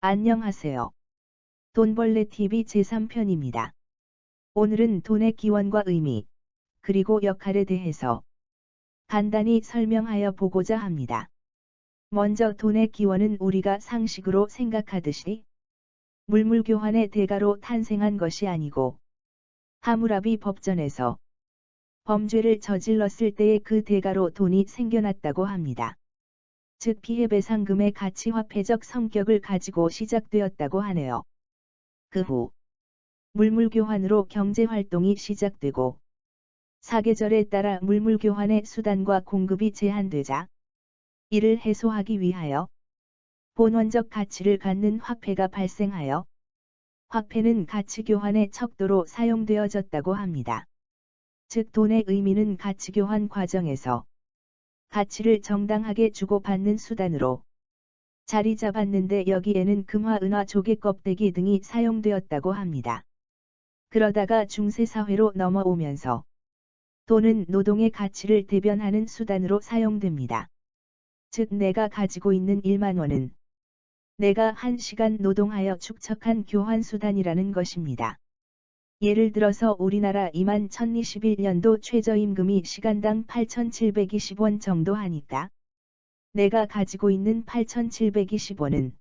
안녕하세요. 돈벌레TV 제3편입니다. 오늘은 돈의 기원과 의미, 그리고 역할에 대해서 간단히 설명하여 보고자 합니다. 먼저 돈의 기원은 우리가 상식으로 생각하듯이 물물교환의 대가로 탄생한 것이 아니고 하무라비 법전에서 범죄를 저질렀을 때의 그 대가로 돈이 생겨났다고 합니다. 즉 피해배상금의 가치화폐적 성격을 가지고 시작되었다고 하네요. 그 후 물물교환으로 경제활동이 시작되고 사계절에 따라 물물교환의 수단과 공급이 제한되자 이를 해소하기 위하여 본원적 가치를 갖는 화폐가 발생하여 화폐는 가치교환의 척도로 사용되어졌다고 합니다. 즉 돈의 의미는 가치교환 과정에서 가치를 정당하게 주고받는 수단으로 자리 잡았는데 여기에는 금화, 은화, 조개 껍데기 등이 사용되었다고 합니다. 그러다가 중세사회로 넘어오면서 돈은 노동의 가치를 대변하는 수단으로 사용됩니다. 즉 내가 가지고 있는 1만 원은 내가 1시간 노동하여 축적한 교환수단이라는 것입니다. 예를 들어서 우리나라 21,021년도 최저임금이 시간당 8,720원 정도 하니까 내가 가지고 있는 8,720원은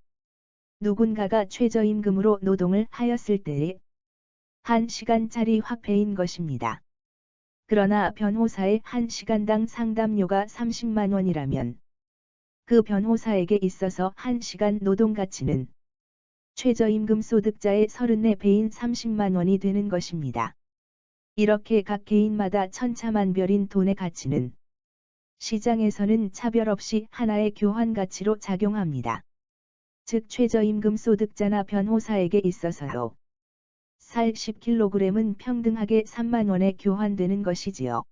누군가가 최저임금으로 노동을 하였을 때의 1시간짜리 화폐인 것입니다. 그러나 변호사의 1시간당 상담료가 30만 원이라면 그 변호사에게 있어서 1시간 노동 가치는 최저임금 소득자의 34배인 30만 원이 되는 것입니다. 이렇게 각 개인마다 천차만별인 돈의 가치는 시장에서는 차별 없이 하나의 교환 가치로 작용합니다. 즉 최저임금 소득자나 변호사에게 있어서도 쌀 10kg은 평등하게 3만 원에 교환되는 것이지요.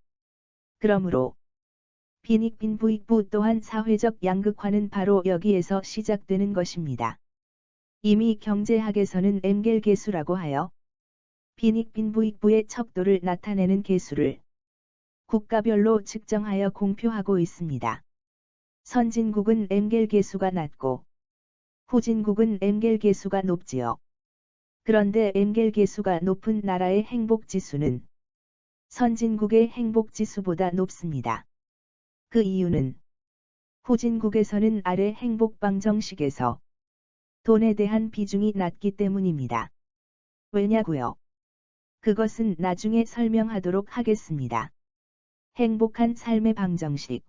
그러므로 빈익빈부익부 또한 사회적 양극화는 바로 여기에서 시작되는 것입니다. 이미 경제학에서는 엥겔 계수라고 하여 빈익빈부익부의 척도를 나타내는 계수를 국가별로 측정하여 공표하고 있습니다. 선진국은 엥겔 계수가 낮고 후진국은 엥겔 계수가 높지요. 그런데 엥겔 계수가 높은 나라의 행복지수는 선진국의 행복지수보다 높습니다. 그 이유는 후진국에서는 아래 행복방정식에서 돈에 대한 비중이 낮기 때문입니다. 왜냐고요? 그것은 나중에 설명하도록 하겠습니다. 행복한 삶의 방정식.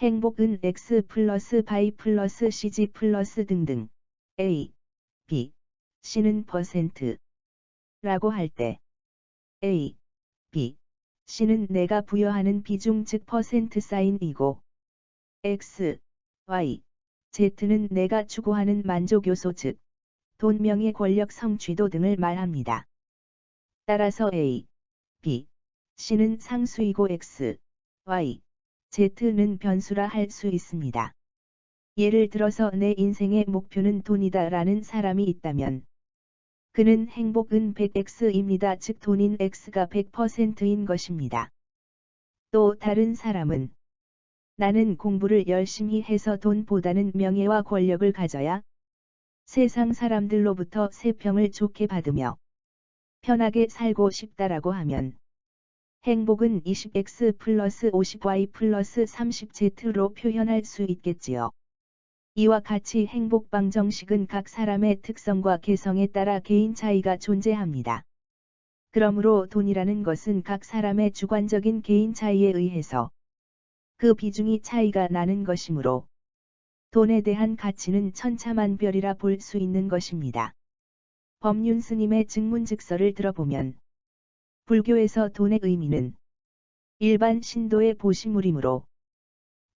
행복은 X 플러스 Y 플러스 CG 플러스 등등. A, B, C는 퍼센트. 라고 할 때 A, B, C는 내가 부여하는 비중 즉 퍼센트 사인이고 X, Y, Z는 내가 추구하는 만족 요소 즉 돈, 명예, 권력, 성취도 등을 말합니다. 따라서 A, B, C는 상수이고 X, Y, Z는 변수라 할 수 있습니다. 예를 들어서 내 인생의 목표는 돈이다 라는 사람이 있다면 그는 행복은 100X입니다. 즉 돈인 X가 100%인 것입니다. 또 다른 사람은 나는 공부를 열심히 해서 돈보다는 명예와 권력을 가져야 세상 사람들로부터 세평을 좋게 받으며 편하게 살고 싶다라고 하면 행복은 20X 플러스 50Y 플러스 30Z로 표현할 수 있겠지요. 이와 같이 행복 방정식은 각 사람의 특성과 개성에 따라 개인 차이가 존재합니다. 그러므로 돈이라는 것은 각 사람의 주관적인 개인 차이에 의해서 그 비중이 차이가 나는 것이므로 돈에 대한 가치는 천차만별이라 볼 수 있는 것입니다. 법륜 스님의 증문즉서를 들어보면 불교에서 돈의 의미는 일반 신도의 보시물이므로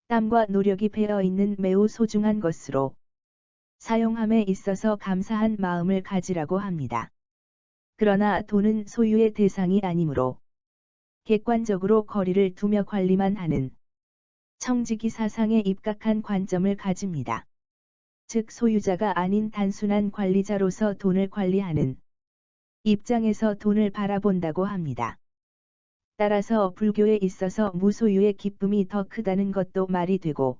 땀과 노력이 배어 있는 매우 소중한 것으로 사용함에 있어서 감사한 마음을 가지라고 합니다. 그러나 돈은 소유의 대상이 아니므로 객관적으로 거리를 두며 관리만 하는 청지기 사상에 입각한 관점을 가집니다. 즉 소유자가 아닌 단순한 관리자로서 돈을 관리하는 입장에서 돈을 바라본다고 합니다. 따라서 불교에 있어서 무소유의 기쁨이 더 크다는 것도 말이 되고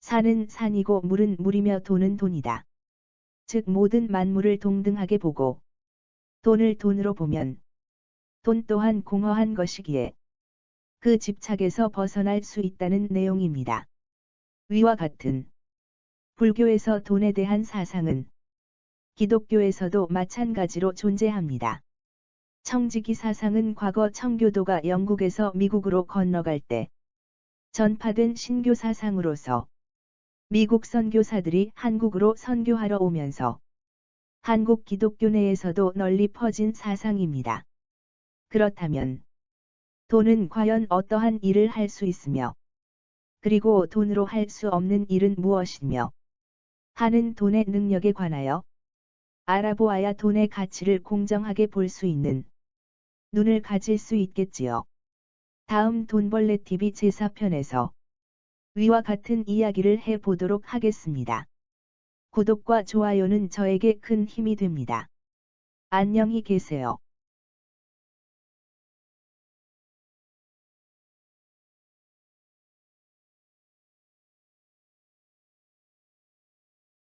산은 산이고 물은 물이며 돈은 돈이다. 즉 모든 만물을 동등하게 보고 돈을 돈으로 보면 돈 또한 공허한 것이기에 그 집착에서 벗어날 수 있다는 내용입니다. 위와 같은 불교에서 돈에 대한 사상은 기독교에서도 마찬가지로 존재합니다. 청지기 사상은 과거 청교도가 영국에서 미국으로 건너갈 때 전파된 신교 사상으로서 미국 선교사들이 한국으로 선교하러 오면서 한국 기독교 내에서도 널리 퍼진 사상입니다. 그렇다면 돈은 과연 어떠한 일을 할 수 있으며 그리고 돈으로 할 수 없는 일은 무엇이며 하는 돈의 능력에 관하여 알아보아야 돈의 가치를 공정하게 볼 수 있는 눈을 가질 수 있겠지요. 다음 돈벌레 TV 제4편에서 위와 같은 이야기를 해보도록 하겠습니다. 구독과 좋아요는 저에게 큰 힘이 됩니다. 안녕히 계세요.